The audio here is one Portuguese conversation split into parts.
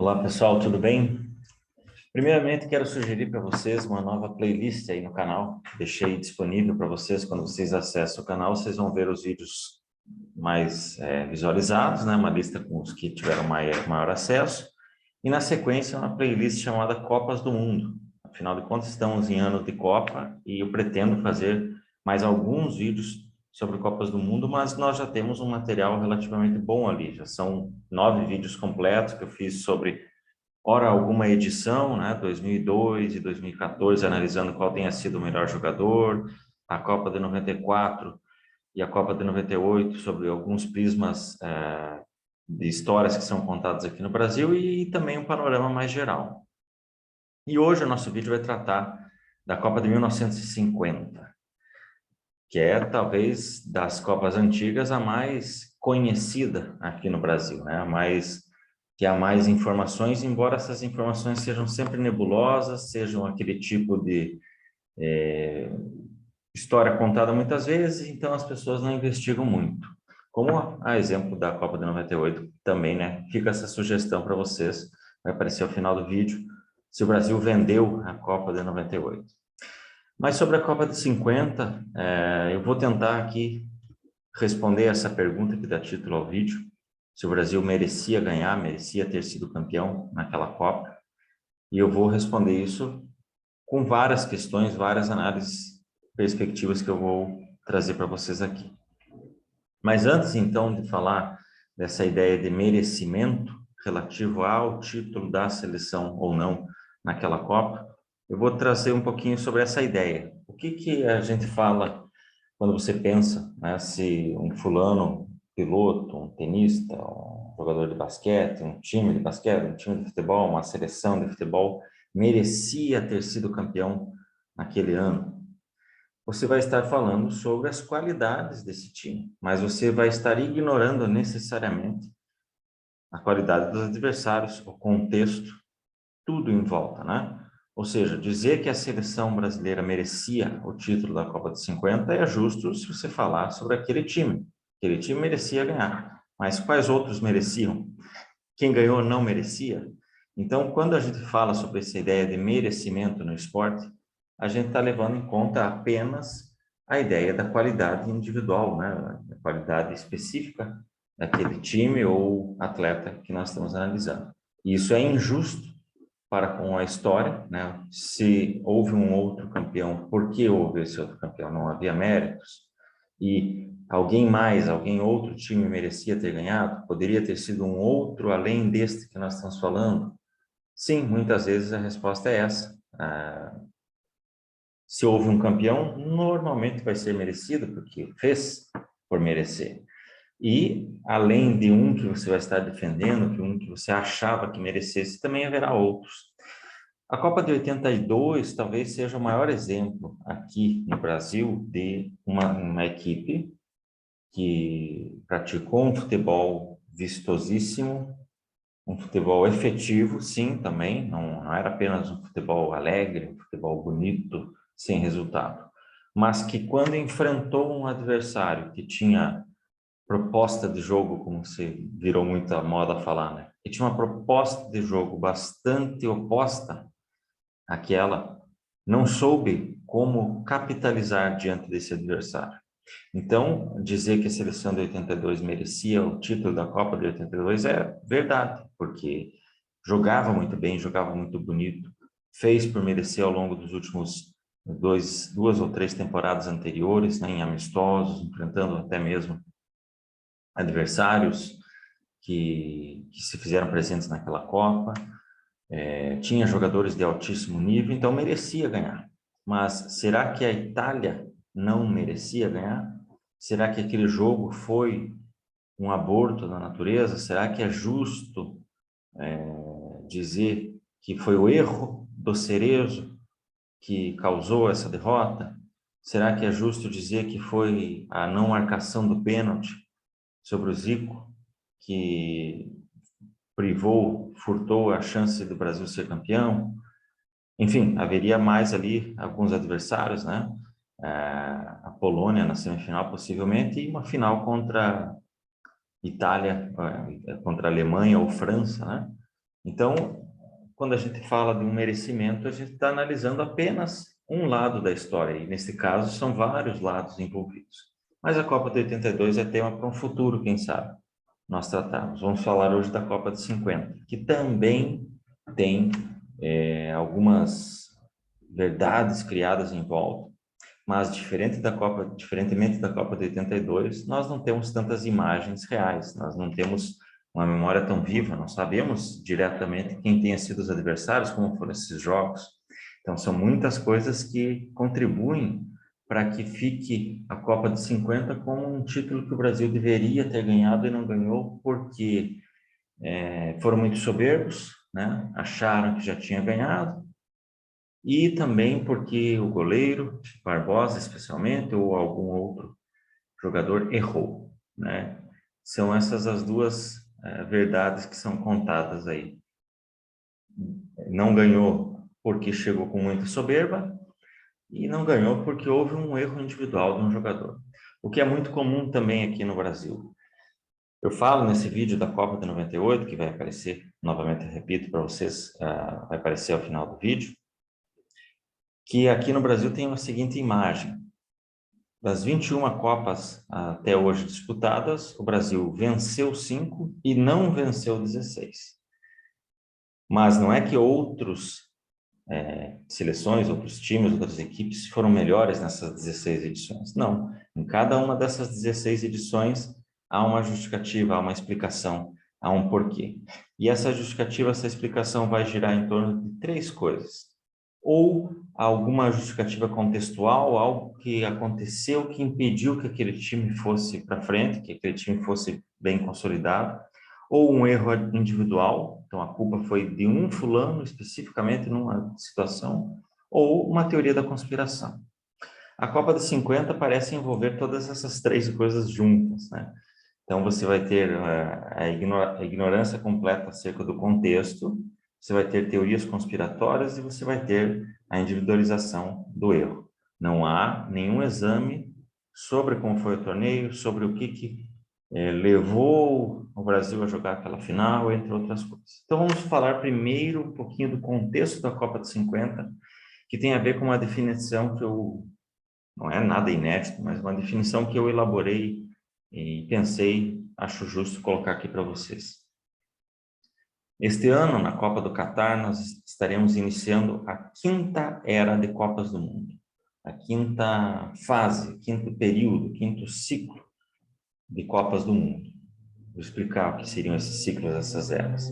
Olá pessoal, tudo bem? Primeiramente quero sugerir para vocês uma nova playlist aí no canal. Deixei disponível para vocês. Quando vocês acessam o canal, vocês vão ver os vídeos mais visualizados, né? Uma lista com os que tiveram maior acesso. E na sequência uma playlist chamada Copas do Mundo. Afinal de contas, estamos em ano de Copa e eu pretendo fazer mais alguns vídeos sobre Copas do Mundo, mas nós já temos um material relativamente bom ali. Já são 9 vídeos completos que eu fiz sobre ora alguma edição, né, 2002 e 2014, analisando qual tenha sido o melhor jogador, a Copa de 94 e a Copa de 98, sobre alguns prismas de histórias que são contadas aqui no Brasil e também um panorama mais geral. E hoje o nosso vídeo vai tratar da Copa de 1950, que é talvez das Copas antigas a mais conhecida aqui no Brasil, né? Que há mais informações, embora essas informações sejam sempre nebulosas, sejam aquele tipo de história contada muitas vezes, então as pessoas não investigam muito. Como a exemplo da Copa de 98 também, né? Fica essa sugestão para vocês, vai aparecer ao final do vídeo, se o Brasil vendeu a Copa de 98. Mas sobre a Copa de 50, eu vou tentar aqui responder essa pergunta que dá título ao vídeo, se o Brasil merecia ganhar, merecia ter sido campeão naquela Copa, e eu vou responder isso com várias questões, várias análises, perspectivas que eu vou trazer para vocês aqui. Mas antes, então, de falar dessa ideia de merecimento relativo ao título da seleção ou não naquela Copa, eu vou trazer um pouquinho sobre essa ideia. O que a gente fala quando você pensa, né, se um fulano, piloto, um tenista, um jogador de basquete, um time de basquete, um time de futebol, uma seleção de futebol, merecia ter sido campeão naquele ano? Você vai estar falando sobre as qualidades desse time, mas você vai estar ignorando necessariamente a qualidade dos adversários, o contexto, tudo em volta, né? Ou seja, dizer que a seleção brasileira merecia o título da Copa de 50 é justo se você falar sobre aquele time. Aquele time merecia ganhar, mas quais outros mereciam? Quem ganhou não merecia? Então, quando a gente fala sobre essa ideia de merecimento no esporte, a gente está levando em conta apenas a ideia da qualidade individual, né? A qualidade específica daquele time ou atleta que nós estamos analisando. E isso é injusto para com a história, né? Se houve um outro campeão, por que houve esse outro campeão? Não havia méritos? E alguém outro time merecia ter ganhado? Poderia ter sido um outro além deste que nós estamos falando? Sim, muitas vezes a resposta é essa. Se houve um campeão, normalmente vai ser merecido, porque fez por merecer. E, além de um que você vai estar defendendo, que um que você achava que merecesse, também haverá outros. A Copa de 82 talvez seja o maior exemplo aqui no Brasil de uma equipe que praticou um futebol vistosíssimo, um futebol efetivo, sim, também, não era apenas um futebol alegre, um futebol bonito, sem resultado, mas que quando enfrentou um adversário que tinha proposta de jogo, como se virou muita moda falar, né? Que tinha uma proposta de jogo bastante oposta àquela, não soube como capitalizar diante desse adversário. Então, dizer que a seleção de 82 merecia o título da Copa de 82 é verdade, porque jogava muito bem, jogava muito bonito, fez por merecer ao longo dos últimos duas ou três temporadas anteriores, né, em amistosos, enfrentando até mesmo adversários que se fizeram presentes naquela Copa, tinha jogadores de altíssimo nível, então merecia ganhar. Mas será que a Itália não merecia ganhar? Será que aquele jogo foi um aborto da natureza? Será que é justo dizer que foi o erro do Cerezo que causou essa derrota? Será que é justo dizer que foi a não marcação do pênalti sobre o Zico que privou, furtou a chance do Brasil ser campeão? Enfim, haveria mais ali alguns adversários, né? A Polônia na semifinal, possivelmente, e uma final contra Itália, contra a Alemanha ou França, né? Então, quando a gente fala de um merecimento, a gente está analisando apenas um lado da história, e nesse caso são vários lados envolvidos. Mas a Copa de 82 é tema para um futuro, quem sabe, nós tratarmos. Vamos falar hoje da Copa de 50, que também tem algumas verdades criadas em volta, mas diferentemente da Copa de 82, nós não temos tantas imagens reais, nós não temos uma memória tão viva, não sabemos diretamente quem tenha sido os adversários, como foram esses jogos. Então, são muitas coisas que contribuem para que fique a Copa de 50 como um título que o Brasil deveria ter ganhado e não ganhou, porque foram muito soberbos, né? Acharam que já tinha ganhado, e também porque o goleiro, Barbosa especialmente, ou algum outro jogador errou, né? São essas as duas verdades que são contadas aí. Não ganhou porque chegou com muita soberba e não ganhou porque houve um erro individual de um jogador. O que é muito comum também aqui no Brasil. Eu falo nesse vídeo da Copa de 98, que vai aparecer, novamente repito para vocês, vai aparecer ao final do vídeo, que aqui no Brasil tem a seguinte imagem. Das 21 Copas até hoje disputadas, o Brasil venceu 5 e não venceu 16. Mas não é que outros seleções, outros times, outras equipes foram melhores nessas 16 edições. Não. Em cada uma dessas 16 edições há uma justificativa, há uma explicação, há um porquê. E essa justificativa, essa explicação vai girar em torno de 3 coisas. Ou alguma justificativa contextual, algo que aconteceu que impediu que aquele time fosse para frente, que aquele time fosse bem consolidado, ou um erro individual, então a culpa foi de um fulano especificamente numa situação, ou uma teoria da conspiração. A Copa de 50 parece envolver todas essas 3 coisas juntas, né? Então você vai ter a ignorância completa acerca do contexto, você vai ter teorias conspiratórias e você vai ter a individualização do erro. Não há nenhum exame sobre como foi o torneio, sobre o que levou o Brasil a jogar aquela final, entre outras coisas. Então vamos falar primeiro um pouquinho do contexto da Copa de 50, que tem a ver com uma definição que não é nada inédito, mas uma definição que eu elaborei e pensei, acho justo colocar aqui para vocês. Este ano, na Copa do Catar, nós estaremos iniciando a 5ª era de Copas do Mundo, a 5ª fase, 5º período, 5º ciclo de Copas do Mundo. Vou explicar o que seriam esses ciclos, essas eras.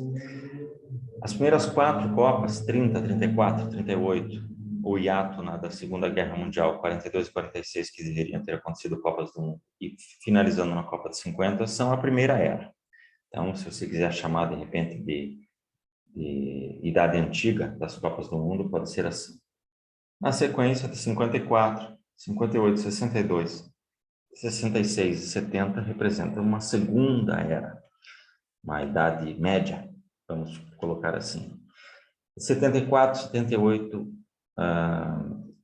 As primeiras 4 Copas, 30, 34, 38, o hiato da Segunda Guerra Mundial, 42 e 46, que deveriam ter acontecido Copas do Mundo, e finalizando na Copa de 50, são a primeira era. Então, se você quiser chamar, de repente, de Idade Antiga das Copas do Mundo, pode ser assim. Na sequência, de 54, 58, 62, 66 e 70 representam uma segunda era, uma idade média, vamos colocar assim. 74, 78,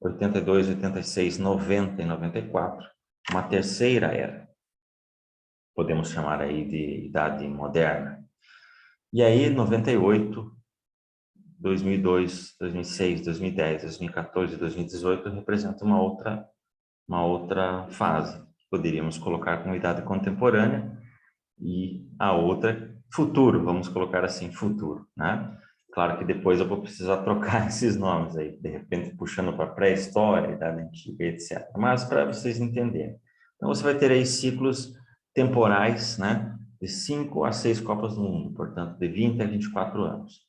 82, 86, 90 e 94, uma terceira era. Podemos chamar aí de idade moderna. E aí, 98, 2002, 2006, 2010, 2014 e 2018 representam uma outra fase, que poderíamos colocar como idade contemporânea, e a outra, futuro, vamos colocar assim, futuro, né? Claro que depois eu vou precisar trocar esses nomes aí, de repente puxando para pré-história, idade antiga, etc. Mas para vocês entenderem. Então você vai ter aí ciclos temporais, né? De 5 a 6 Copas do Mundo, portanto, de 20 a 24 anos.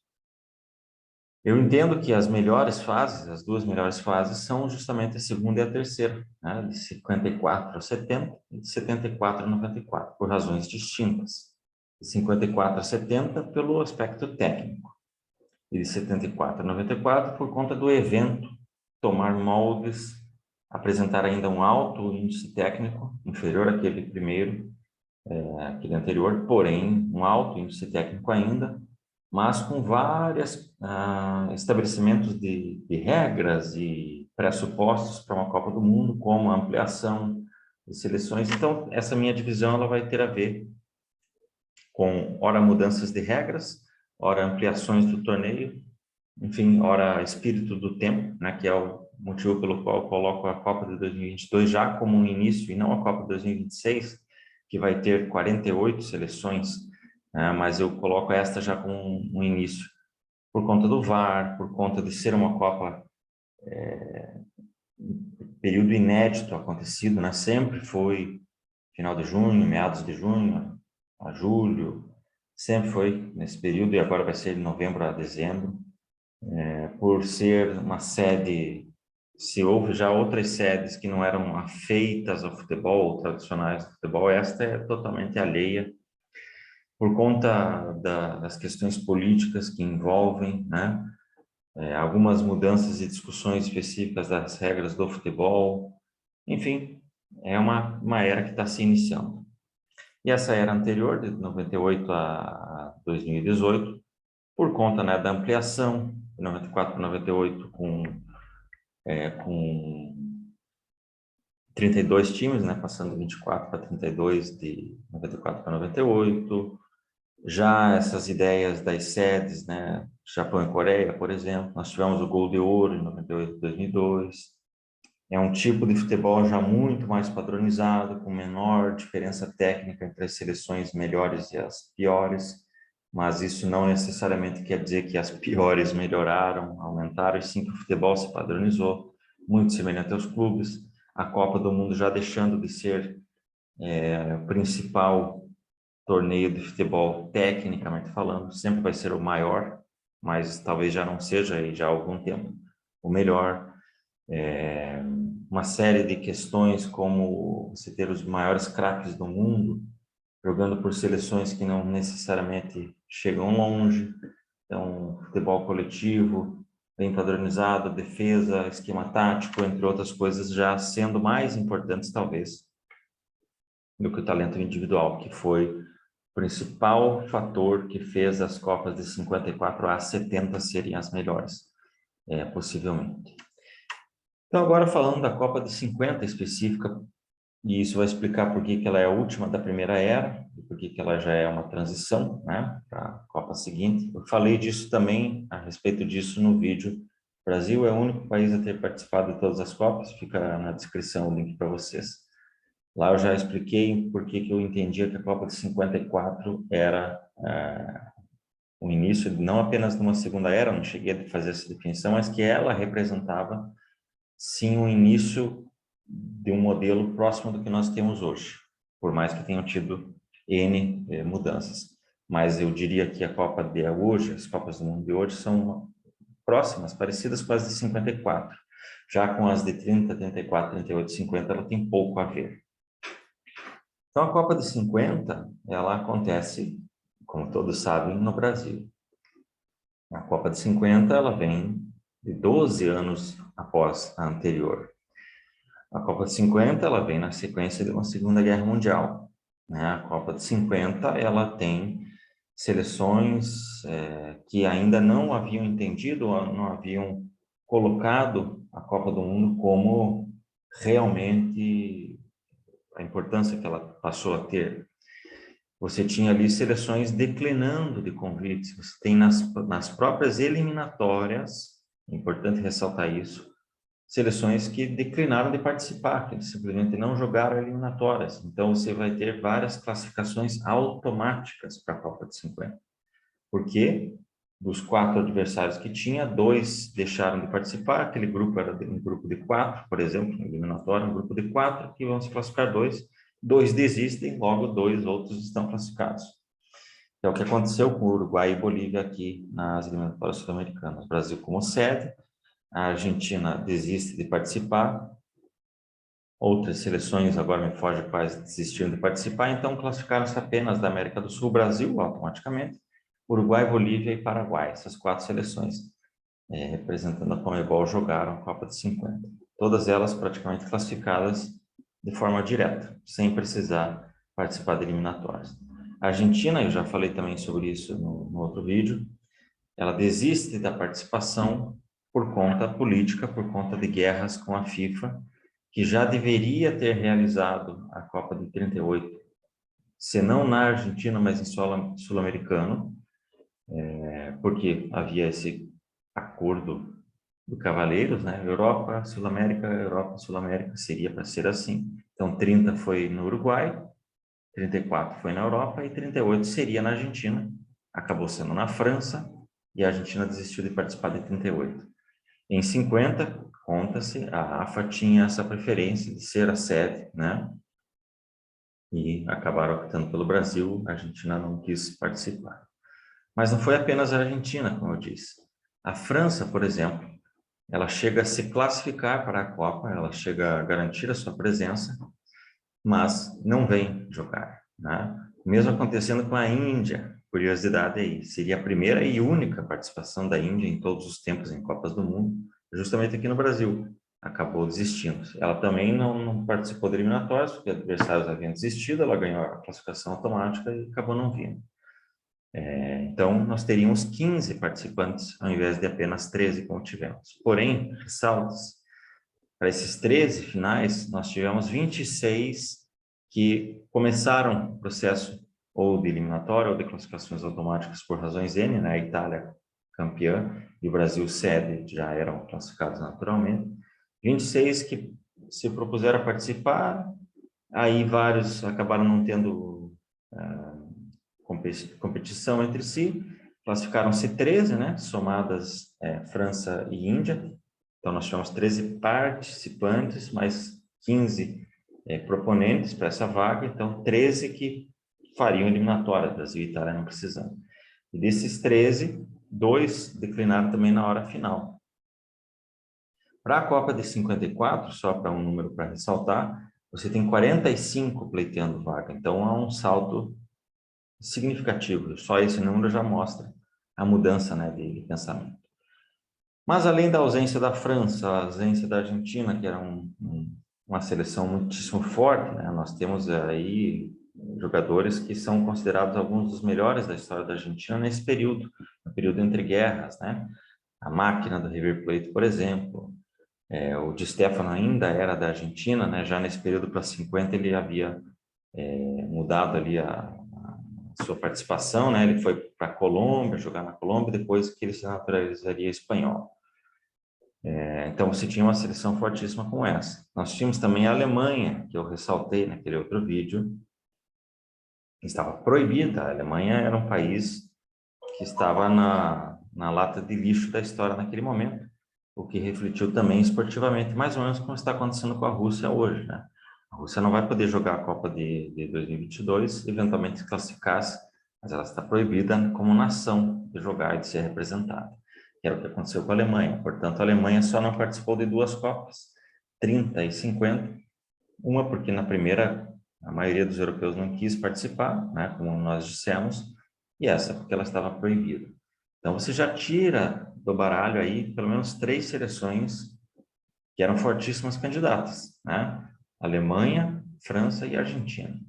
Eu entendo que as melhores fases, as 2 melhores fases, são justamente a segunda e a terceira, né? De 54 a 70 e de 74 a 94, por razões distintas. De 54 a 70 pelo aspecto técnico, e de 74 a 94 por conta do evento tomar moldes, apresentar ainda um alto índice técnico, inferior àquele primeiro, aquele anterior, porém um alto índice técnico ainda, mas com vários estabelecimentos de regras e pressupostos para uma Copa do Mundo, como a ampliação de seleções. Então, essa minha divisão ela vai ter a ver com, ora, mudanças de regras, ora ampliações do torneio, enfim, ora espírito do tempo, né, que é o motivo pelo qual eu coloco a Copa de 2022 já como um início e não a Copa de 2026, que vai ter 48 seleções, né, mas eu coloco esta já como um início, por conta do VAR, por conta de ser uma Copa período inédito acontecido, né, sempre foi final de junho, meados de junho, a julho, sempre foi nesse período e agora vai ser de novembro a dezembro. Por ser uma sede, se houve já outras sedes que não eram afeitas ao futebol, tradicionais do futebol, esta é totalmente alheia, por conta das questões políticas que envolvem, né? Algumas mudanças e discussões específicas das regras do futebol, enfim, é uma era que está se iniciando. E essa era anterior, de 98 a 2018, por conta, né, da ampliação, de 94 para 98, com 32 times, né, passando de 24 para 32, de 94 para 98. Já essas ideias das sedes, né, Japão e Coreia, por exemplo, nós tivemos o Gol de Ouro em 98 e 2002. É um tipo de futebol já muito mais padronizado, com menor diferença técnica entre as seleções melhores e as piores, mas isso não necessariamente quer dizer que as piores melhoraram, aumentaram, e sim que o futebol se padronizou, muito semelhante aos clubes. A Copa do Mundo já deixando de ser o principal torneio de futebol, tecnicamente falando, sempre vai ser o maior, mas talvez já não seja aí já há algum tempo o melhor. Uma série de questões como você ter os maiores craques do mundo jogando por seleções que não necessariamente chegam longe. Então, futebol coletivo, bem padronizado, defesa, esquema tático, entre outras coisas, já sendo mais importantes, talvez, do que o talento individual, que foi o principal fator que fez as Copas de 54 a 70 serem as melhores, possivelmente. Então, agora falando da Copa de 50 específica, e isso vai explicar por que ela é a última da primeira era, e por que ela já é uma transição, né, para a Copa seguinte. Eu falei disso também, a respeito disso no vídeo. O Brasil é o único país a ter participado de todas as Copas, fica na descrição o link para vocês. Lá eu já expliquei por que eu entendia que a Copa de 54 era o início, não apenas de uma segunda era, não cheguei a fazer essa definição, mas que ela representava, sim, o início de um modelo próximo do que nós temos hoje, por mais que tenham tido N mudanças. Mas eu diria que a Copa de hoje, as Copas do Mundo de hoje, são próximas, parecidas com as de 54. Já com as de 30, 34, 38, 50, ela tem pouco a ver. Então, a Copa de 50, ela acontece, como todos sabem, no Brasil. A Copa de 50, ela vem de 12 anos após a anterior. A Copa de 50, ela vem na sequência de uma Segunda Guerra Mundial, né? A Copa de 50, ela tem seleções que ainda não haviam entendido, não haviam colocado a Copa do Mundo como realmente a importância que ela passou a ter. Você tinha ali seleções declinando de convites, você tem nas próprias eliminatórias, é importante ressaltar isso, seleções que declinaram de participar, que simplesmente não jogaram eliminatórias. Então, você vai ter várias classificações automáticas para a Copa de 50. Porque dos 4 adversários que tinha, 2 deixaram de participar, aquele grupo era um grupo de 4, por exemplo, eliminatório, um grupo de 4, que vão se classificar 2 desistem, logo 2 outros estão classificados. É o que aconteceu com o Uruguai e Bolívia aqui nas eliminatórias sul-americanas. Brasil como sede, a Argentina desiste de participar, outras seleções, agora me foge quais, desistiram de participar, então classificaram-se apenas da América do Sul, Brasil, automaticamente, Uruguai, Bolívia e Paraguai, essas 4 seleções, representando a Conmebol, jogaram a Copa de 50. Todas elas praticamente classificadas de forma direta, sem precisar participar de eliminatórias. A Argentina, eu já falei também sobre isso no outro vídeo, ela desiste da participação por conta política, por conta de guerras com a FIFA, que já deveria ter realizado a Copa de 38, se não na Argentina, mas em solo sul-americano, porque havia esse acordo do Cavaleiros, né? Europa, Sul-América, seria para ser assim. Então, 30 foi no Uruguai, 34 foi na Europa e 38 seria na Argentina. Acabou sendo na França e a Argentina desistiu de participar de 38. Em 50, conta-se, a AFA tinha essa preferência de ser a sede, né? E acabaram optando pelo Brasil, a Argentina não quis participar. Mas não foi apenas a Argentina, como eu disse. A França, por exemplo, ela chega a se classificar para a Copa, ela chega a garantir a sua presença, mas não vem jogar, né? Mesmo acontecendo com a Índia, curiosidade aí, seria a primeira e única participação da Índia em todos os tempos em Copas do Mundo, justamente aqui no Brasil. Acabou desistindo. Ela também não participou de eliminatórias, porque adversários haviam desistido, ela ganhou a classificação automática e acabou não vindo. Então, nós teríamos 15 participantes, ao invés de apenas 13, como tivemos. Porém, ressaltas, para esses 13 finais, nós tivemos 26 que começaram o processo ou de eliminatória ou de classificações automáticas por razões N, né? A Itália campeã e o Brasil sede já eram classificados naturalmente. 26 que se propuseram a participar, aí vários acabaram não tendo competição entre si, classificaram-se 13, né? Somadas França e Índia. Então, nós tivemos 13 participantes, mais 15 proponentes para essa vaga, então 13 que fariam eliminatória, Brasil e Itália não precisando. E desses 13, 2 declinaram também na hora final. Para a Copa de 54, só para um número para ressaltar, você tem 45 pleiteando vaga, então há um salto significativo, só esse número já mostra a mudança, né, de pensamento. Mas além da ausência da França, a ausência da Argentina, que era uma seleção muitíssimo forte, né? Nós temos aí jogadores que são considerados alguns dos melhores da história da Argentina nesse período, no período entre guerras, né? A máquina do River Plate, por exemplo, o Di Stefano ainda era da Argentina, né? Já nesse período para 50 ele havia mudado ali a sua participação, né? Ele foi para a Colômbia, jogar na Colômbia, depois que ele se naturalizaria espanhol. Então, você tinha uma seleção fortíssima como essa. Nós tínhamos também a Alemanha, que eu ressaltei naquele outro vídeo, que estava proibida. A Alemanha era um país que estava na lata de lixo da história naquele momento, o que refletiu também esportivamente, mais ou menos como está acontecendo com a Rússia hoje, né? A Rússia não vai poder jogar a Copa de 2022, eventualmente se classificasse, mas ela está proibida como nação de jogar e de ser representada, que era o que aconteceu com a Alemanha. Portanto, a Alemanha só não participou de 2 Copas, 30 e 50, uma porque na primeira a maioria dos europeus não quis participar, né, como nós dissemos, e essa porque ela estava proibida. Então, você já tira do baralho aí pelo menos 3 seleções que eram fortíssimas candidatas, né? Alemanha, França e Argentina.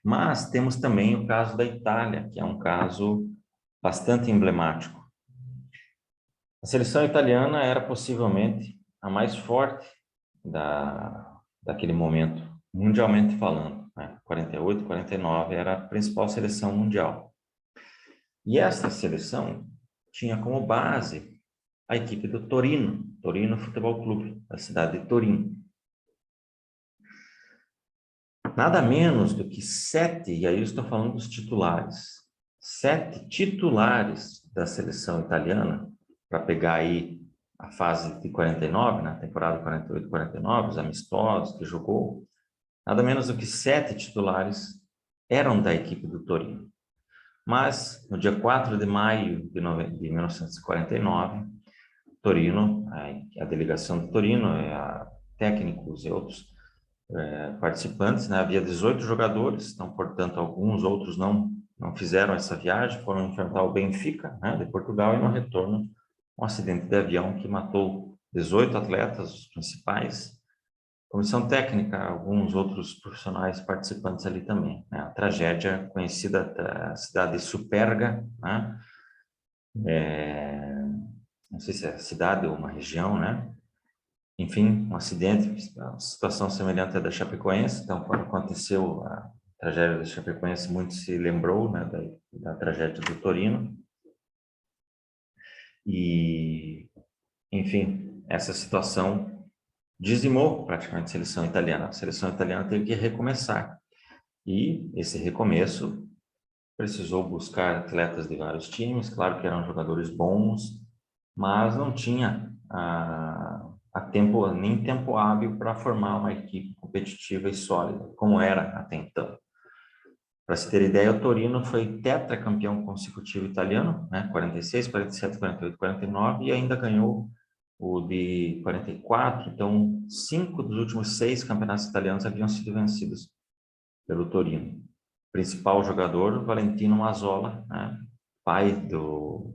Mas temos também o caso da Itália, que é um caso bastante emblemático. A seleção italiana era possivelmente a mais forte daquele momento, mundialmente falando, né? 48, 49 era a principal seleção mundial. E essa seleção tinha como base a equipe do Torino Futebol Clube, da cidade de Turim. Nada menos do que 7, e aí eu estou falando dos titulares, 7 titulares da seleção italiana, para pegar aí a fase de 49, na temporada 48-49, os amistosos que jogou, nada menos do que 7 titulares eram da equipe do Torino. Mas, no dia 4 de maio de 1949, Torino, a delegação do Torino, técnicos e outros participantes, né? Havia 18 jogadores, então, portanto, alguns outros não fizeram essa viagem, foram enfrentar o Benfica, né, de Portugal, e no retorno, um acidente de avião que matou 18 atletas, os principais, comissão técnica, alguns outros profissionais participantes ali também, né? A tragédia conhecida da cidade de Superga, né? Não sei se é cidade ou uma região, né? Enfim, um acidente, uma situação semelhante à da Chapecoense. Então, quando aconteceu a tragédia da Chapecoense, muito se lembrou, né, da tragédia do Torino. E, enfim, essa situação dizimou praticamente a seleção italiana. A seleção italiana teve que recomeçar. E esse recomeço precisou buscar atletas de vários times, claro que eram jogadores bons, mas não tinha nem tempo hábil para formar uma equipe competitiva e sólida, como era até então. Para se ter ideia, o Torino foi tetracampeão consecutivo italiano, né? 46, 47, 48, 49, e ainda ganhou o de 44. Então, 5 dos últimos 6 campeonatos italianos haviam sido vencidos pelo Torino. O principal jogador, Valentino Mazzola, né? Pai do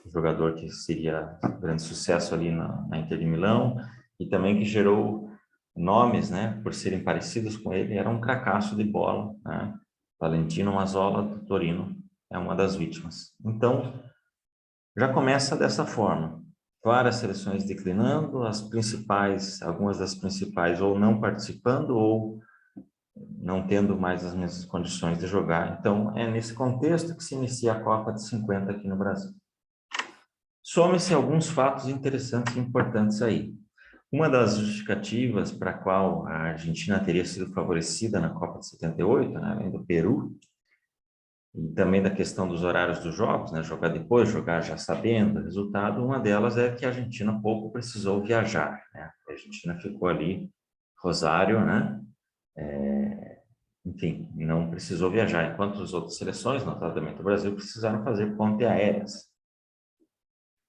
jogador que seria grande sucesso ali na Inter de Milão, e também que gerou nomes, né, por serem parecidos com ele, era um cracaço de bola, né? Valentino Mazzola, do Torino, é uma das vítimas. Então, já começa dessa forma. Várias seleções declinando, algumas das principais ou não participando ou não tendo mais as mesmas condições de jogar. Então, é nesse contexto que se inicia a Copa de 50 aqui no Brasil. Some-se alguns fatos interessantes e importantes aí. Uma das justificativas para a qual a Argentina teria sido favorecida na Copa de 78, né, além do Peru, e também da questão dos horários dos jogos, né, jogar depois, jogar já sabendo o resultado, uma delas é que a Argentina pouco precisou viajar, né? A Argentina ficou ali, Rosário, né? Enfim, não precisou viajar, enquanto as outras seleções, notadamente o Brasil, precisaram fazer ponte aéreas.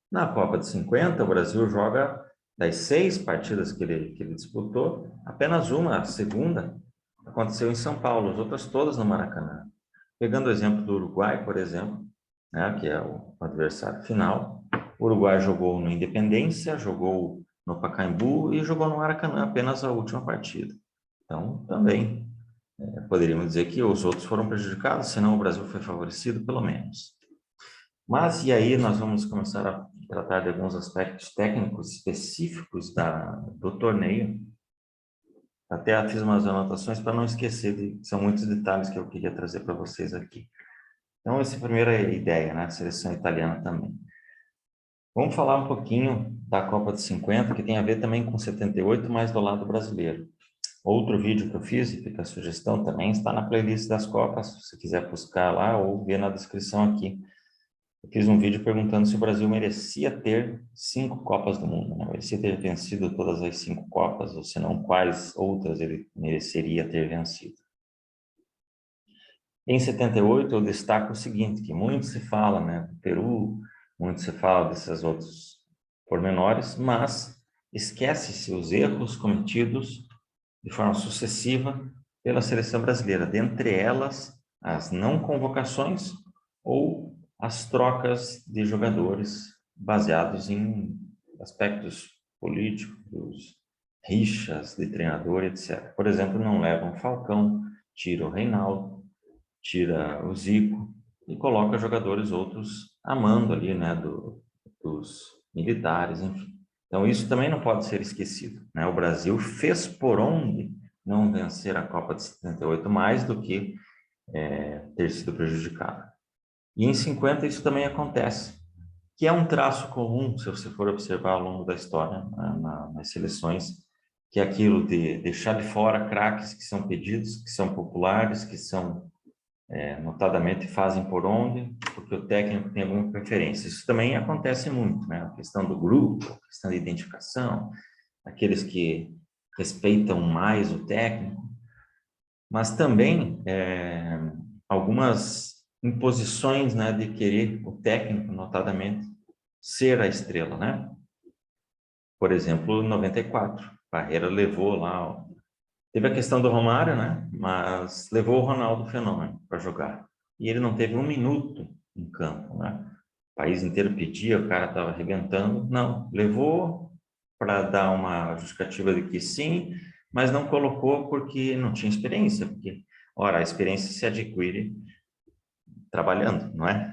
Na Copa de 50, o Brasil joga das 6 partidas que ele disputou, apenas uma, a segunda, aconteceu em São Paulo, as outras todas no Maracanã. Pegando o exemplo do Uruguai, por exemplo, né, que é o adversário final, o Uruguai jogou no Independência, jogou no Pacaembu e jogou no Maracanã apenas a última partida. Então, também poderíamos dizer que os outros foram prejudicados, senão o Brasil foi favorecido, pelo menos. Mas, e aí nós vamos começar a tratar de alguns aspectos técnicos específicos do torneio. Até fiz umas anotações para não esquecer, são muitos detalhes que eu queria trazer para vocês aqui. Então, essa é a primeira ideia, né? A seleção italiana também. Vamos falar um pouquinho da Copa de 50, que tem a ver também com 78, mas do lado brasileiro. Outro vídeo que eu fiz, e fica a sugestão também, está na playlist das Copas, se você quiser buscar lá ou ver na descrição aqui. Eu fiz um vídeo perguntando se o Brasil merecia ter 5 Copas do Mundo, né? Merecia ter vencido todas as 5 Copas, ou se não, quais outras ele mereceria ter vencido. Em 78, eu destaco o seguinte, que muito se fala, né, do Peru, muito se fala desses outros pormenores, mas esquece-se os erros cometidos de forma sucessiva pela seleção brasileira, dentre elas as não convocações ou as trocas de jogadores baseados em aspectos políticos, rixas de treinador, etc. Por exemplo, não levam Falcão, tira o Reinaldo, tira o Zico e coloca jogadores outros a mando ali, né, dos militares, enfim. Então, isso também não pode ser esquecido, né? O Brasil fez por onde não vencer a Copa de 78 mais do que ter sido prejudicado. E em 50 isso também acontece, que é um traço comum, se você for observar ao longo da história, né, nas seleções, que é aquilo de deixar de fora craques que são pedidos, que são populares, que são notadamente fazem por onde, porque o técnico tem alguma preferência. Isso também acontece muito, né? A questão do grupo, a questão da identificação, aqueles que respeitam mais o técnico, mas também algumas imposições, né, de querer o técnico, notadamente, ser a estrela, né? Por exemplo, 94, Parreira levou lá, teve a questão do Romário, né? Mas levou o Ronaldo Fenômeno para jogar. E ele não teve um minuto em campo, né? O país inteiro pedia, o cara estava arrebentando. Não, levou para dar uma justificativa de que sim, mas não colocou porque não tinha experiência. Porque, ora, a experiência se adquire trabalhando, não é?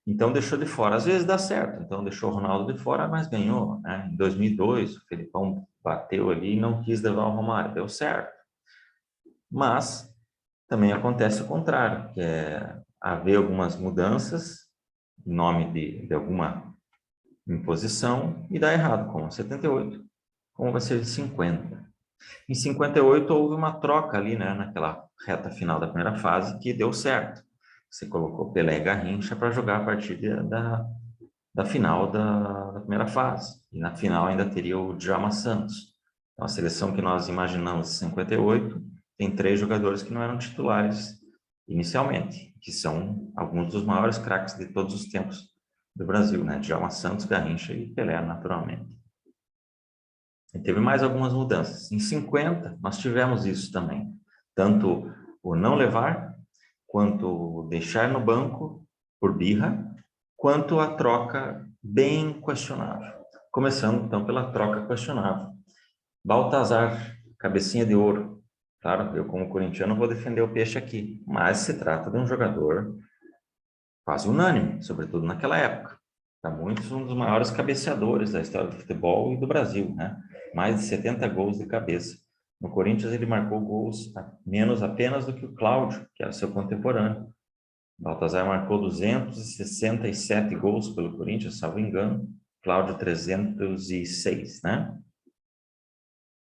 Então deixou de fora. Às vezes dá certo, então deixou o Ronaldo de fora, mas ganhou, né? Em 2002, o Felipão bateu ali e não quis levar o Romário, deu certo. Mas também acontece o contrário, que é haver algumas mudanças em nome de alguma em posição e dá errado, como 78, como vai ser de 50. Em 58 houve uma troca ali, né, naquela reta final da primeira fase que deu certo. Você colocou Pelé e Garrincha para jogar a partir da final da primeira fase. E na final ainda teria o Djalma Santos. Então, a seleção que nós imaginamos em 58 tem 3 jogadores que não eram titulares inicialmente, que são alguns dos maiores craques de todos os tempos do Brasil, né? Djalma Santos, Garrincha e Pelé, naturalmente. E teve mais algumas mudanças. Em 50, nós tivemos isso também. Tanto o não levar, quanto o deixar no banco por birra, quanto a troca bem questionável. Começando, então, pela troca questionável. Baltazar, cabecinha de ouro. Claro, eu como corintiano vou defender o peixe aqui, mas se trata de um jogador quase unânime, sobretudo naquela época. Para muitos, um dos maiores cabeceadores da história do futebol e do Brasil, né? Mais de 70 gols de cabeça. No Corinthians, ele marcou gols menos apenas do que o Cláudio, que era seu contemporâneo. Baltazar marcou 267 gols pelo Corinthians, salvo engano. Cláudio, 306, né?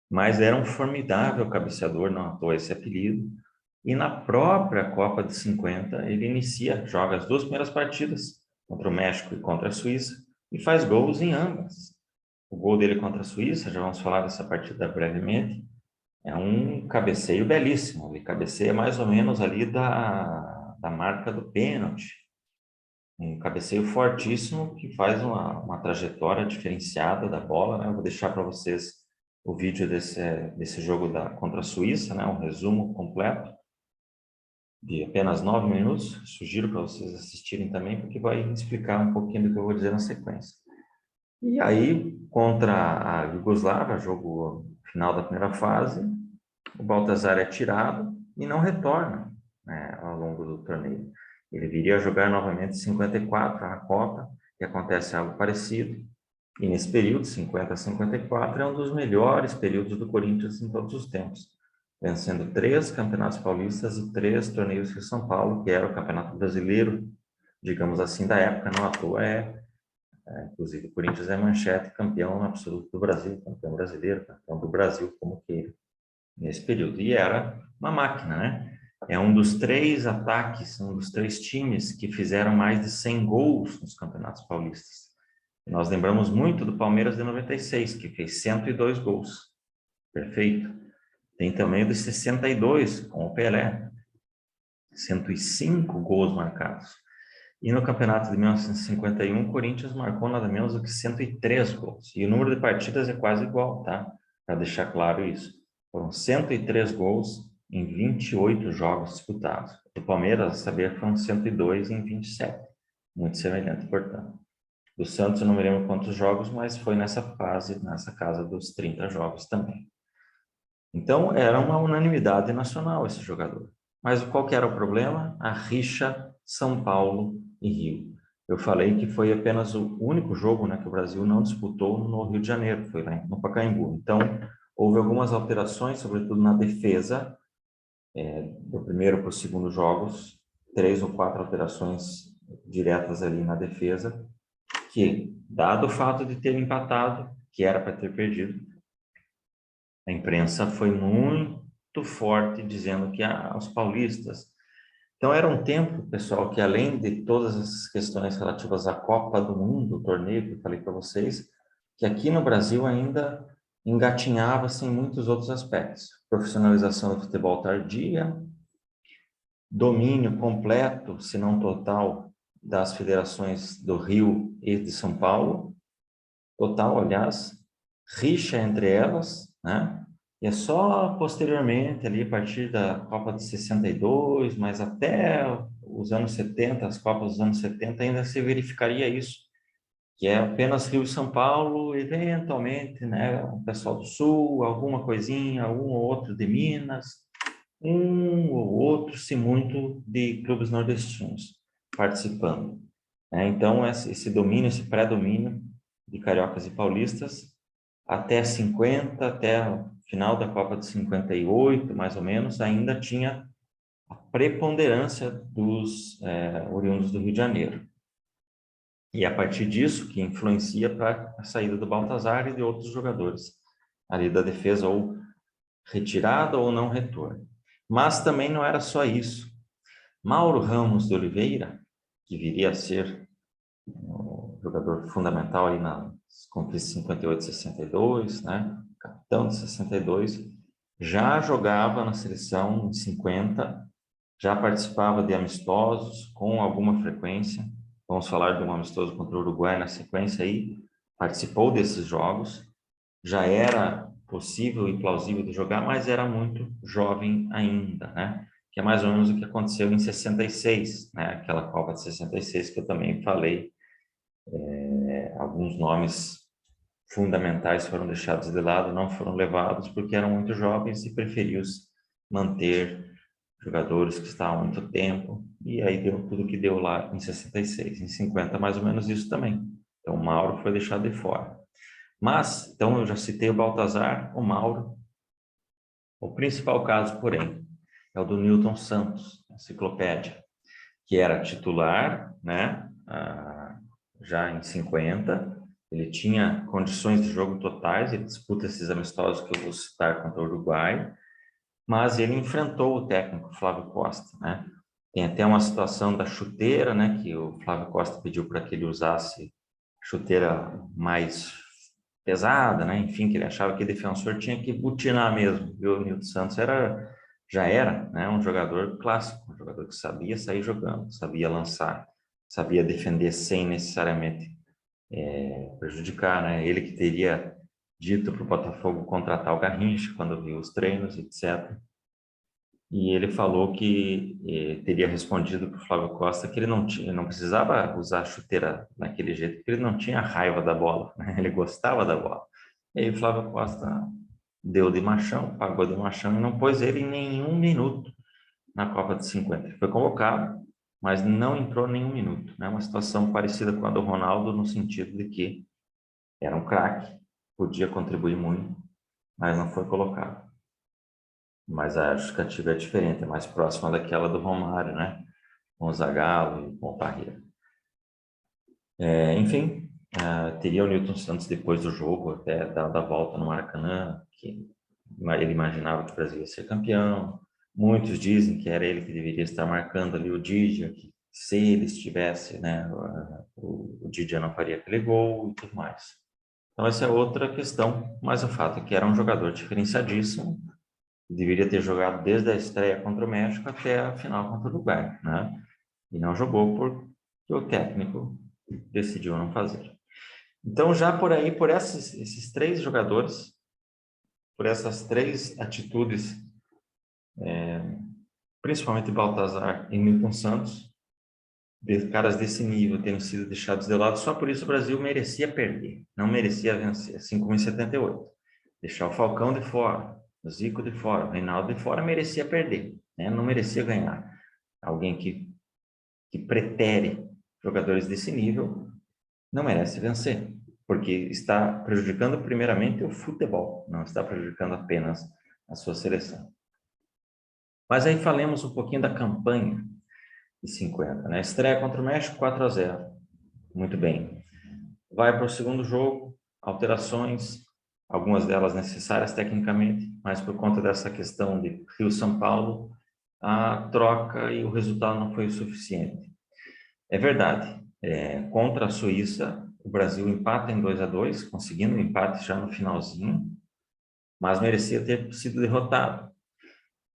Mas era um formidável cabeceador, não à toa esse apelido. E na própria Copa de 50, ele joga as 2 primeiras partidas, contra o México e contra a Suíça, e faz gols em ambas. O gol dele contra a Suíça, já vamos falar dessa partida brevemente, é um cabeceio belíssimo. Ele cabeceia mais ou menos ali da marca do pênalti. Um cabeceio fortíssimo que faz uma trajetória diferenciada da bola, né? Eu vou deixar para vocês o vídeo desse jogo contra a Suíça, né? Um resumo completo de apenas 9 minutos. Sugiro para vocês assistirem também, porque vai explicar um pouquinho do que eu vou dizer na sequência. E aí, contra a Iugoslávia, jogo final da primeira fase, o Baltazar é tirado e não retorna, né, ao longo do torneio. Ele viria a jogar novamente em 54 a Copa, e acontece algo parecido. E nesse período, 50 a 54, é um dos melhores períodos do Corinthians em todos os tempos, vencendo 3 campeonatos paulistas e 3 torneios de São Paulo, que era o Campeonato Brasileiro, digamos assim, da época. Não à toa inclusive, o Corinthians é manchete, campeão absoluto do Brasil, campeão brasileiro, campeão do Brasil, como queira, nesse período. E era uma máquina, né? É um dos 3 ataques, um dos 3 times que fizeram mais de 100 gols nos campeonatos paulistas. Nós lembramos muito do Palmeiras de 96, que fez 102 gols. Perfeito. Tem também o de 62, com o Pelé. 105 gols marcados. E no campeonato de 1951, o Corinthians marcou nada menos do que 103 gols. E o número de partidas é quase igual, tá? Para deixar claro isso. Foram 103 gols em 28 jogos disputados. Do Palmeiras, a saber, foram 102 em 27. Muito semelhante, portanto. Do Santos, eu não me lembro quantos jogos, mas foi nessa fase, nessa casa dos 30 jogos também. Então, era uma unanimidade nacional esse jogador. Mas qual que era o problema? A rixa São Paulo e Rio. Eu falei que foi apenas o único jogo, né, que o Brasil não disputou no Rio de Janeiro, foi lá no Pacaembu. Então, houve algumas alterações, sobretudo na defesa, do primeiro para o segundo jogos, 3 ou 4 alterações diretas ali na defesa, que, dado o fato de ter empatado, que era para ter perdido, a imprensa foi muito forte dizendo que os paulistas. Então era um tempo, pessoal, que além de todas as questões relativas à Copa do Mundo, o torneio que eu falei para vocês, que aqui no Brasil ainda engatinhava-se em muitos outros aspectos. Profissionalização do futebol tardia, domínio completo, se não total, das federações do Rio e de São Paulo, total, aliás, rixa entre elas, né? E é só posteriormente, ali a partir da Copa de 62, mas até os anos 70, as Copas dos anos 70, ainda se verificaria isso, que é apenas Rio e São Paulo, eventualmente, né, o pessoal do Sul, alguma coisinha, um ou outro de Minas, um ou outro, se muito, de clubes nordestinos participando, né? Então, esse domínio, esse pré-domínio de cariocas e paulistas, até 50, até o final da Copa de 58, mais ou menos, ainda tinha a preponderância dos oriundos do Rio de Janeiro. E a partir disso que influencia para a saída do Baltazar e de outros jogadores ali da defesa, ou retirada ou não retorno. Mas também não era só isso. Mauro Ramos de Oliveira, que viria a ser um jogador fundamental aí nas conquistas 58 e 62, né? Capitão de 62, já jogava na seleção em 50, já participava de amistosos com alguma frequência. Vamos falar de um amistoso contra o Uruguai na sequência aí. Participou desses jogos, já era possível e plausível de jogar, mas era muito jovem ainda, né? Que é mais ou menos o que aconteceu em 66, né? Aquela Copa de 66 que eu também falei. Alguns nomes fundamentais foram deixados de lado, não foram levados porque eram muito jovens e preferiu-se manter jogadores que estavam há muito tempo, e aí deu tudo que deu lá em 66. Em 50, mais ou menos isso também. Então, o Mauro foi deixado de fora. Mas, então, eu já citei o Baltazar, o Mauro. O principal caso, porém, é o do Newton Santos, enciclopédia, que era titular, né? Já em 50, ele tinha condições de jogo totais, ele disputa esses amistosos que eu vou citar contra o Uruguai, mas ele enfrentou o técnico Flávio Costa, né? Tem até uma situação da chuteira, né? Que o Flávio Costa pediu para que ele usasse chuteira mais pesada, né? Enfim, que ele achava que o defensor tinha que butinar mesmo. E o Nilton Santos já era, né? Um jogador clássico, um jogador que sabia sair jogando, sabia lançar, sabia defender sem necessariamente prejudicar, né? Ele que teria dito para o Botafogo contratar o Garrincha quando viu os treinos, etc. E ele falou que teria respondido para o Flávio Costa que ele não precisava usar a chuteira naquele jeito, porque ele não tinha raiva da bola, né? Ele gostava da bola. E aí o Flávio Costa deu de machão, pagou de machão e não pôs ele em nenhum minuto na Copa de 50. Ele foi convocado, mas não entrou nenhum minuto, né? Uma situação parecida com a do Ronaldo, no sentido de que era um craque, podia contribuir muito, mas não foi colocado. Mas a justificativa é diferente, é mais próxima daquela do Romário, né? Com o Zagallo e com o Parreira. Enfim, teria o Newton Santos depois do jogo, até da volta no Maracanã, que ele imaginava que o Brasil ia ser campeão. Muitos dizem que era ele que deveria estar marcando ali o Didia, que se ele estivesse, né, o Didia não faria aquele gol e tudo mais. Então essa é outra questão, mas o fato é que era um jogador diferenciadíssimo, deveria ter jogado desde a estreia contra o México até a final contra o Uruguai, né? E não jogou porque o técnico decidiu não fazer. Então, já por aí, por esses três jogadores, por essas três atitudes, principalmente Baltazar e Nilton Santos, de caras desse nível terem sido deixados de lado, só por isso o Brasil merecia perder, não merecia vencer, assim como em 78. Deixar o Falcão de fora, o Zico de fora, o Reinaldo de fora, merecia perder, né? Não merecia ganhar. Alguém que pretere jogadores desse nível não merece vencer, porque está prejudicando primeiramente o futebol, não está prejudicando apenas a sua seleção. Mas aí falemos um pouquinho da campanha de 50, né? Estreia contra o México 4-0. Muito bem. Vai para o segundo jogo, alterações, algumas delas necessárias tecnicamente, mas por conta dessa questão de Rio-São Paulo, a troca e o resultado não foi o suficiente. É verdade. Contra a Suíça, o Brasil empata em 2-2, conseguindo um empate já no finalzinho, mas merecia ter sido derrotado.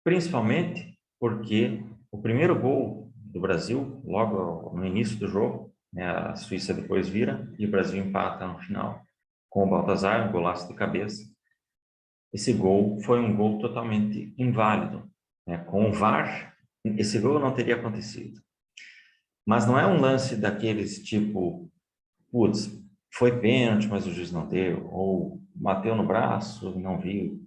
Principalmente porque o primeiro gol do Brasil, logo no início do jogo, né, a Suíça depois vira e o Brasil empata no final, com o Baltazar, um golaço de cabeça. Esse gol foi um gol totalmente inválido, né? Com o VAR, esse gol não teria acontecido. Mas não é um lance daqueles tipo, putz, foi pênalti, mas o juiz não deu, ou bateu no braço, não viu.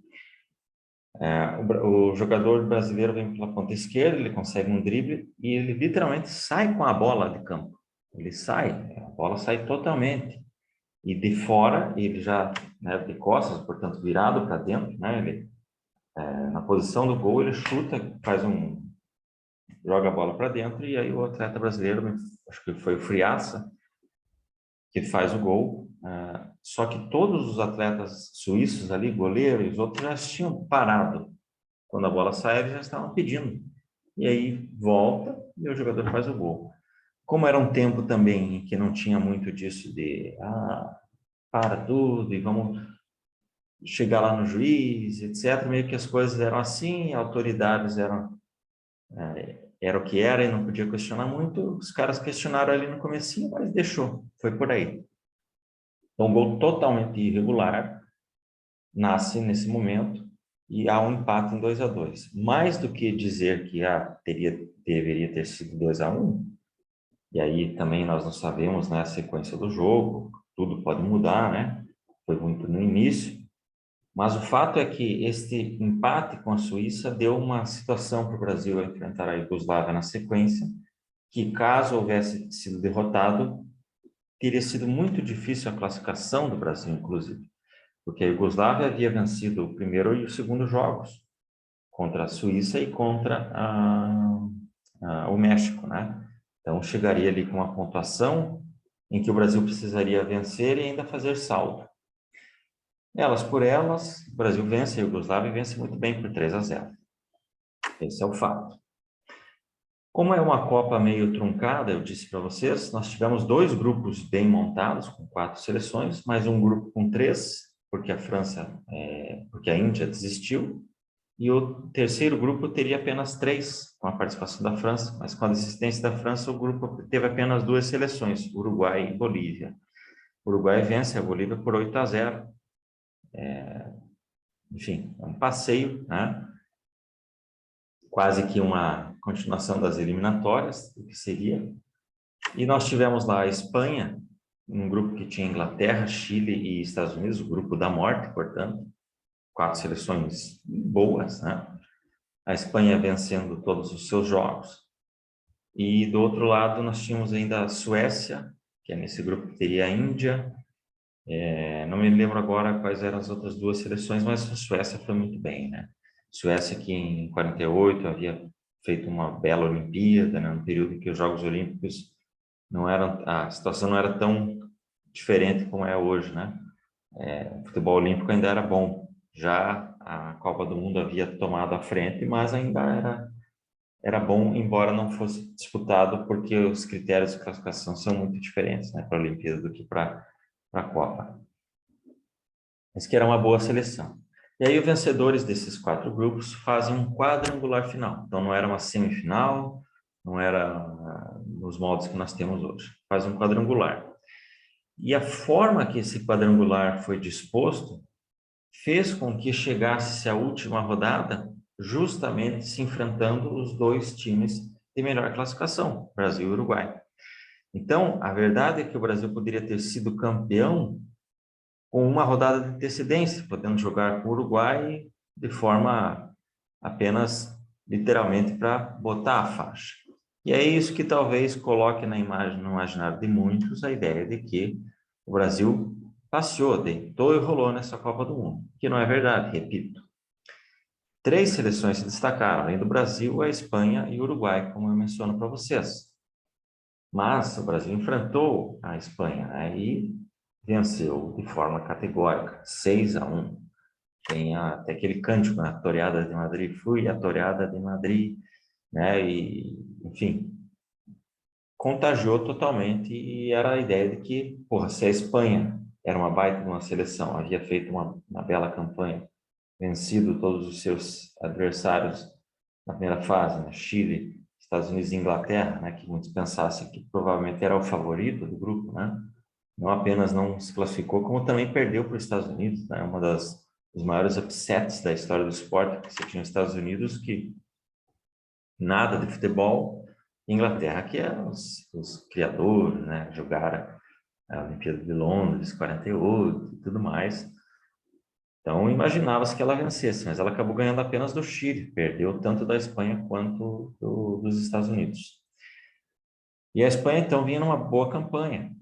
O jogador brasileiro vem pela ponta esquerda, ele consegue um drible e ele literalmente sai com a bola de campo. Ele sai, a bola sai totalmente. E de fora, ele já, né, de costas, portanto, virado para dentro, né, ele, na posição do gol, ele chuta, joga a bola para dentro e aí o atleta brasileiro, acho que foi o Friaça, que faz o gol, só que todos os atletas suíços ali, goleiro e os outros, já tinham parado. Quando a bola sai, eles já estavam pedindo. E aí volta e o jogador faz o gol. Como era um tempo também em que não tinha muito disso de para tudo e vamos chegar lá no juiz, etc., meio que as coisas eram assim, autoridades era o que era e não podia questionar muito. Os caras questionaram ali no comecinho, mas deixou, foi por aí. Então, um gol totalmente irregular nasce nesse momento e há um empate em 2-2. Mais do que dizer que deveria ter sido 2-1, e aí também nós não sabemos, né, a sequência do jogo, tudo pode mudar, né? Foi muito no início, mas o fato é que este empate com a Suíça deu uma situação para o Brasil enfrentar a Iugoslávia na sequência, que caso houvesse sido derrotado, teria sido muito difícil a classificação do Brasil, inclusive, porque a Iugoslávia havia vencido o primeiro e o segundo jogos contra a Suíça e contra o México, né? Então, chegaria ali com uma pontuação em que o Brasil precisaria vencer e ainda fazer saldo. Elas por elas, o Brasil vence a Iugoslávia e vence muito bem por 3-0. Esse é o fato. Como é uma Copa meio truncada, eu disse para vocês, nós tivemos 2 grupos bem montados, com 4 seleções, mais um grupo com 3, porque porque a Índia desistiu, e o terceiro grupo teria apenas 3, com a participação da França, mas com a desistência da França, o grupo teve apenas 2 seleções, Uruguai e Bolívia. O Uruguai vence a Bolívia por 8-0. Enfim, é um passeio, né? Quase que uma continuação das eliminatórias, o que seria. E nós tivemos lá a Espanha, um grupo que tinha Inglaterra, Chile e Estados Unidos, o grupo da morte, portanto, 4 seleções boas, né? A Espanha vencendo todos os seus jogos. E do outro lado nós tínhamos ainda a Suécia, que é nesse grupo que teria a Índia. Não me lembro agora quais eram as outras 2 seleções, mas a Suécia foi muito bem, né? Suécia que em 48 havia feito uma bela Olimpíada, né? No período em que os Jogos Olímpicos a situação não era tão diferente como é hoje, né? O futebol olímpico ainda era bom, já a Copa do Mundo havia tomado a frente, mas ainda era bom, embora não fosse disputado, porque os critérios de classificação são muito diferentes, né, para a Olimpíada do que para a Copa. Mas que era uma boa seleção. E aí os vencedores desses 4 grupos fazem um quadrangular final. Então não era uma semifinal, não era nos moldes que nós temos hoje. Faz um quadrangular. E a forma que esse quadrangular foi disposto fez com que chegasse a última rodada justamente se enfrentando os 2 times de melhor classificação, Brasil e Uruguai. Então, a verdade é que o Brasil poderia ter sido campeão com uma rodada de antecedência, podendo jogar com o Uruguai de forma apenas, literalmente, para botar a faixa. E é isso que talvez coloque no imaginário de muitos a ideia de que o Brasil passeou, deitou e rolou nessa Copa do Mundo, que não é verdade, repito. 3 seleções se destacaram, além do Brasil, a Espanha e o Uruguai, como eu menciono para vocês. Mas o Brasil enfrentou a Espanha, né, e venceu de forma categórica, 6-1. Tem até aquele cântico, né? Toreada de Madrid, fui a toreada de Madrid, né? E, enfim, contagiou totalmente e era a ideia de que, porra, se a Espanha era uma baita de uma seleção, havia feito uma bela campanha, vencido todos os seus adversários na primeira fase, né? Chile, Estados Unidos e Inglaterra, né? Que muitos pensassem que provavelmente era o favorito do grupo, né? Não apenas não se classificou, como também perdeu para os Estados Unidos, né? Uma dos maiores upsets da história do esporte, porque você tinha os Estados Unidos que nada de futebol, Inglaterra que é os criadores, né? Jogaram a Olimpíada de Londres, 48 e tudo mais. Então imaginava-se que ela vencesse, mas ela acabou ganhando apenas do Chile, perdeu tanto da Espanha quanto dos Estados Unidos. E a Espanha então vinha numa boa campanha,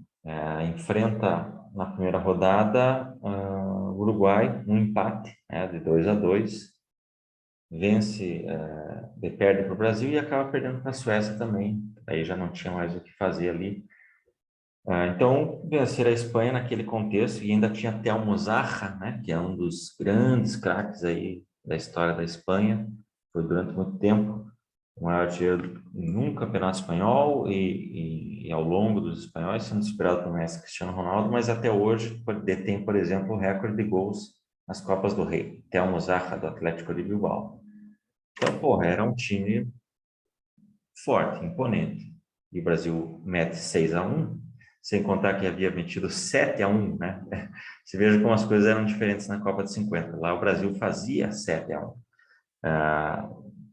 enfrenta na primeira rodada o Uruguai, um empate, né, de 2-2, vence, perde para o Brasil e acaba perdendo para a Suécia também. Aí já não tinha mais o que fazer ali. Então, vencer a Espanha naquele contexto, e ainda tinha Telmo Zarra, né, que é um dos grandes craques aí da história da Espanha, foi durante muito tempo o maior artilheiro em um campeonato espanhol e ao longo dos espanhóis, sendo superado por Messi e Cristiano Ronaldo, mas até hoje detém, por exemplo, o recorde de gols nas Copas do Rei, Telmo Zarra, do Atlético de Bilbao. Então, porra, era um time forte, imponente. E o Brasil mete 6-1, sem contar que havia metido 7-1, né? Você veja como as coisas eram diferentes na Copa de 50. Lá o Brasil fazia 7-1.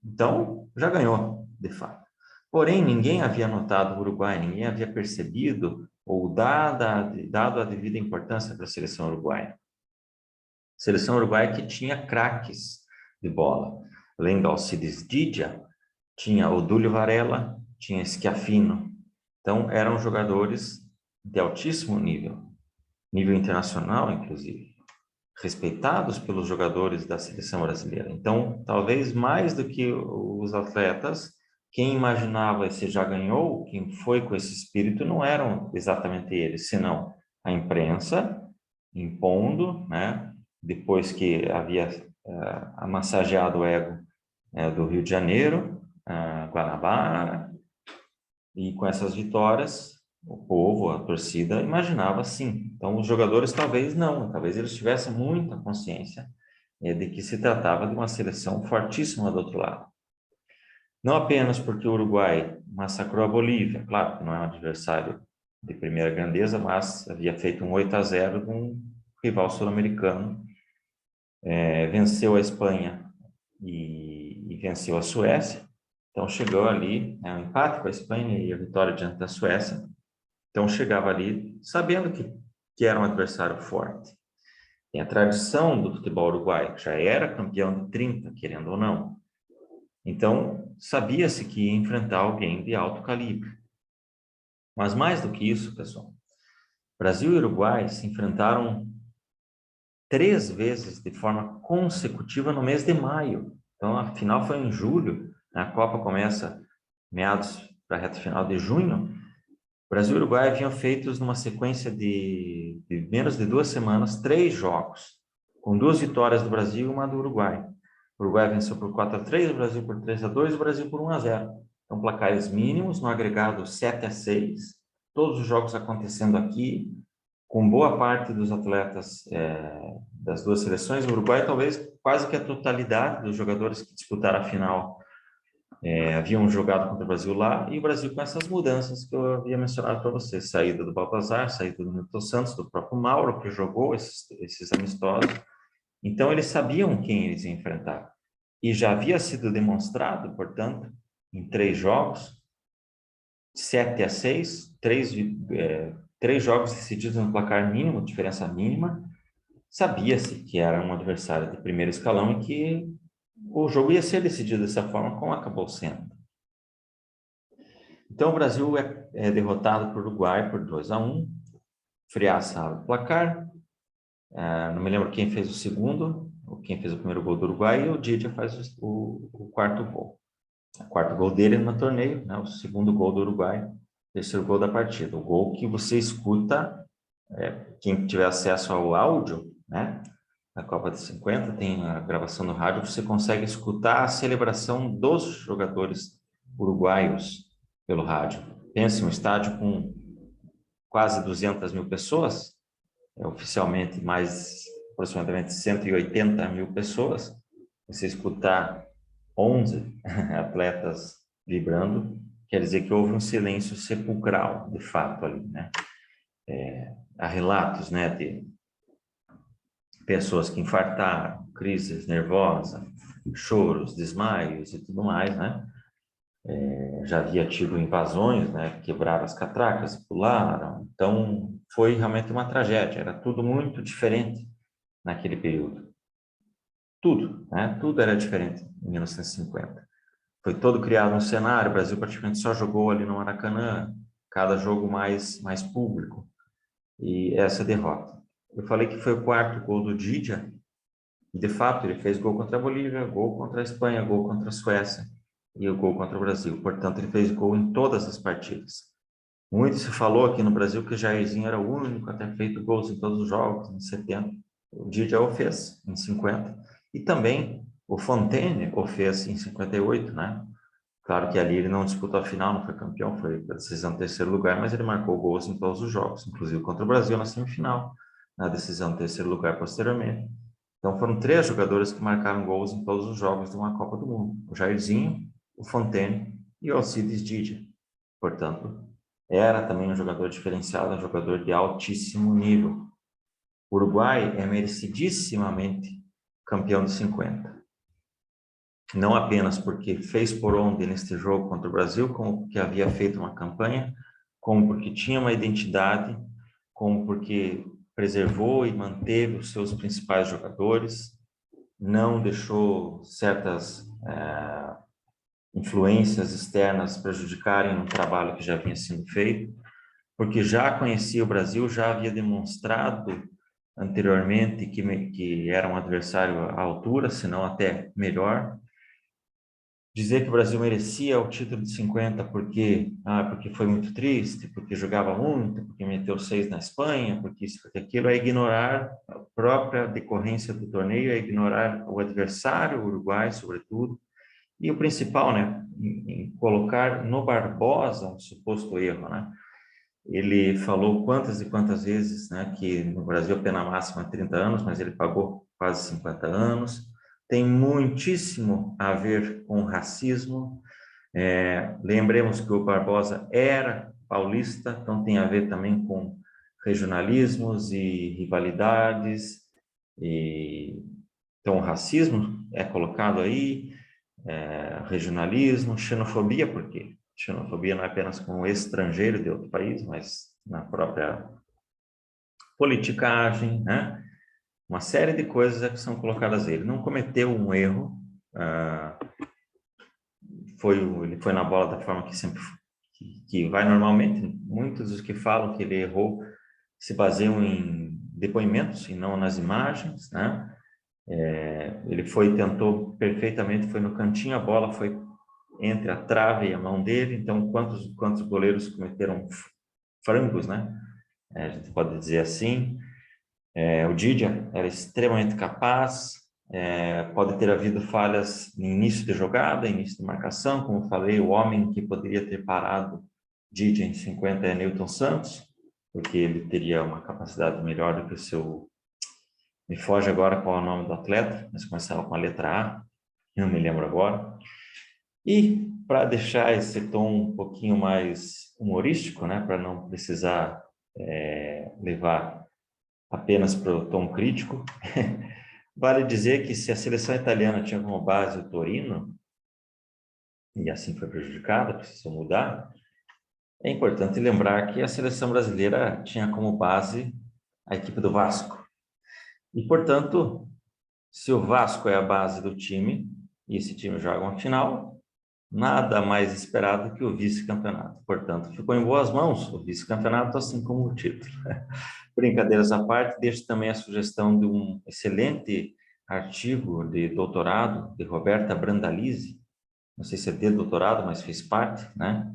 Então, já ganhou, de fato. Porém, ninguém havia notado o Uruguai, ninguém havia percebido ou dado a devida importância para a seleção uruguaia. Seleção uruguaia que tinha craques de bola. Além do Alcides Didia, tinha o Dúlio Varela, tinha Schiaffino. Então, eram jogadores de altíssimo nível, nível internacional, inclusive, respeitados pelos jogadores da seleção brasileira. Então, talvez mais do que os atletas, quem imaginava e se já ganhou, quem foi com esse espírito, não eram exatamente eles, senão a imprensa impondo, né? Depois que havia amassageado o ego do Rio de Janeiro, Guanabara, e com essas vitórias, o povo, a torcida, imaginava sim. Então, os jogadores talvez não, talvez eles tivessem muita consciência de que se tratava de uma seleção fortíssima do outro lado. Não apenas porque o Uruguai massacrou a Bolívia, claro que não é um adversário de primeira grandeza, mas havia feito um 8-0 de um rival sul-americano, venceu a Espanha e venceu a Suécia. Então chegou ali, né, um empate com a Espanha e a vitória diante da Suécia. Então chegava ali sabendo que era um adversário forte. Tem a tradição do futebol uruguaio, que já era campeão de 30, querendo ou não. Então sabia-se que ia enfrentar alguém de alto calibre. Mas mais do que isso, pessoal, Brasil e Uruguai se enfrentaram 3 vezes de forma consecutiva no mês de maio. Então, a final foi em julho, a Copa começa meados para a reta final de junho. Brasil e Uruguai haviam feito numa sequência de menos de 2 semanas 3 jogos, com 2 vitórias do Brasil e uma do Uruguai. O Uruguai venceu por 4-3, o Brasil por 3-2 e o Brasil por 1-0. Então, placares mínimos, no agregado 7-6, todos os jogos acontecendo aqui, com boa parte dos atletas das duas seleções. O Uruguai, talvez quase que a totalidade dos jogadores que disputaram a final haviam jogado contra o Brasil lá, e o Brasil com essas mudanças que eu havia mencionado para você, saída do Baltazar, saída do Milton Santos, do próprio Mauro, que jogou esses amistosos. Então, eles sabiam quem eles iam enfrentar. E já havia sido demonstrado, portanto, em 3 jogos, 7-6, três jogos decididos no placar mínimo, diferença mínima. Sabia-se que era um adversário de primeiro escalão e que o jogo ia ser decidido dessa forma, como acabou sendo. Então, o Brasil é derrotado por Uruguai por 2-1, Friaça abre o placar, não me lembro quem fez o segundo, ou quem fez o primeiro gol do Uruguai, e o Didia faz o quarto gol. O quarto gol dele no torneio, né, o segundo gol do Uruguai, terceiro gol da partida. O gol que você escuta, quem tiver acesso ao áudio, né, na Copa de 50, tem a gravação no rádio, você consegue escutar a celebração dos jogadores uruguaios pelo rádio. Pense, um estádio com quase 200 mil pessoas, oficialmente mais aproximadamente 180 mil pessoas, você escutar 11 atletas vibrando, quer dizer que houve um silêncio sepulcral, de fato, ali, né? Há relatos, né, de pessoas que infartaram, crises nervosas, choros, desmaios e tudo mais, né? Já havia tido invasões, né? Quebraram as catracas e pularam. Então, foi realmente uma tragédia. Era tudo muito diferente naquele período. Tudo, né? Tudo era diferente em 1950. Foi todo criado um cenário. O Brasil praticamente só jogou ali no Maracanã, cada jogo mais público. E essa derrota. Eu falei que foi o quarto gol do Didia. De fato, ele fez gol contra a Bolívia, gol contra a Espanha, gol contra a Suécia e o gol contra o Brasil. Portanto, ele fez gol em todas as partidas. Muito se falou aqui no Brasil que o Jairzinho era o único a ter feito gols em todos os jogos, em 70. O Didi o fez em 50. E também o Fontaine o fez em 58, né? Claro que ali ele não disputou a final, não foi campeão, foi a decisão do terceiro lugar, mas ele marcou gols em todos os jogos, inclusive contra o Brasil na semifinal, na decisão do terceiro lugar posteriormente. Então foram 3 jogadores que marcaram gols em todos os jogos de uma Copa do Mundo: o Jairzinho, o Fontaine e o Alcides Didia. Portanto, era também um jogador diferenciado, um jogador de altíssimo nível. O Uruguai é merecidissimamente campeão de 50. Não apenas porque fez por onde neste jogo contra o Brasil, como porque havia feito uma campanha, como porque tinha uma identidade, como porque preservou e manteve os seus principais jogadores, não deixou certas influências externas prejudicarem o trabalho que já vinha sendo feito, porque já conhecia o Brasil, já havia demonstrado anteriormente que era um adversário à altura, se não até melhor. Dizer que o Brasil merecia o título de 50 porque foi muito triste, porque jogava muito, porque meteu 6 na Espanha, porque isso, porque aquilo, é ignorar a própria decorrência do torneio, é ignorar o adversário, o Uruguai, sobretudo, e o principal, né, em colocar no Barbosa um suposto erro, né? Ele falou quantas e quantas vezes, né, que no Brasil a pena máxima é 30 anos, mas ele pagou quase 50 anos. Tem muitíssimo a ver com racismo. Lembremos que o Barbosa era paulista, então tem a ver também com regionalismos e rivalidades. Então, o racismo é colocado aí, regionalismo, xenofobia, por quê? Xenofobia não é apenas com o estrangeiro de outro país, mas na própria politicagem, né? Uma série de coisas que são colocadas aí. Ele não cometeu um erro, ele foi na bola da forma que sempre que vai normalmente. Muitos dos que falam que ele errou se baseiam em depoimentos e não nas imagens, né? Ele tentou perfeitamente, foi no cantinho, a bola foi entre a trave e a mão dele. Então, quantos goleiros cometeram frangos, né? A gente pode dizer assim. O Didia era extremamente capaz, pode ter havido falhas no início de jogada, início de marcação, como eu falei, o homem que poderia ter parado Didia em 50 é Newton Santos, porque ele teria uma capacidade melhor do que o seu... Me foge agora qual é o nome do atleta, mas começava com a letra A, não me lembro agora. E para deixar esse tom um pouquinho mais humorístico, né, para não precisar levar apenas para o tom crítico, vale dizer que se a seleção italiana tinha como base o Torino, e assim foi prejudicada, precisou mudar, é importante lembrar que a seleção brasileira tinha como base a equipe do Vasco. E, portanto, se o Vasco é a base do time, e esse time joga uma final, nada mais esperado que o vice-campeonato. Portanto, ficou em boas mãos o vice-campeonato, assim como o título. Brincadeiras à parte, deixo também a sugestão de um excelente artigo de doutorado de Roberta Brandalize, não sei se é de doutorado, mas fez parte, né?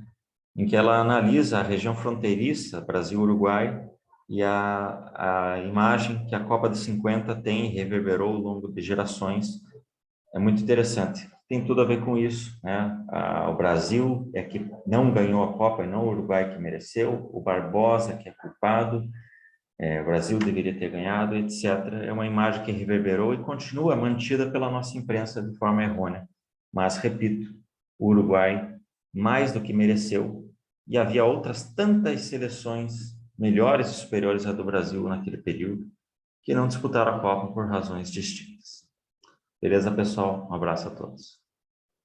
Em que ela analisa a região fronteiriça Brasil-Uruguai e a imagem que a Copa de 50 tem e reverberou ao longo de gerações. É muito interessante. Tem tudo a ver com isso, né? O Brasil é que não ganhou a Copa e não o Uruguai que mereceu, o Barbosa que é culpado, o Brasil deveria ter ganhado, etc. É uma imagem que reverberou e continua mantida pela nossa imprensa de forma errônea. Mas, repito, o Uruguai mais do que mereceu, e havia outras tantas seleções melhores e superiores à do Brasil naquele período que não disputaram a Copa por razões distintas. Beleza, pessoal? Um abraço a todos.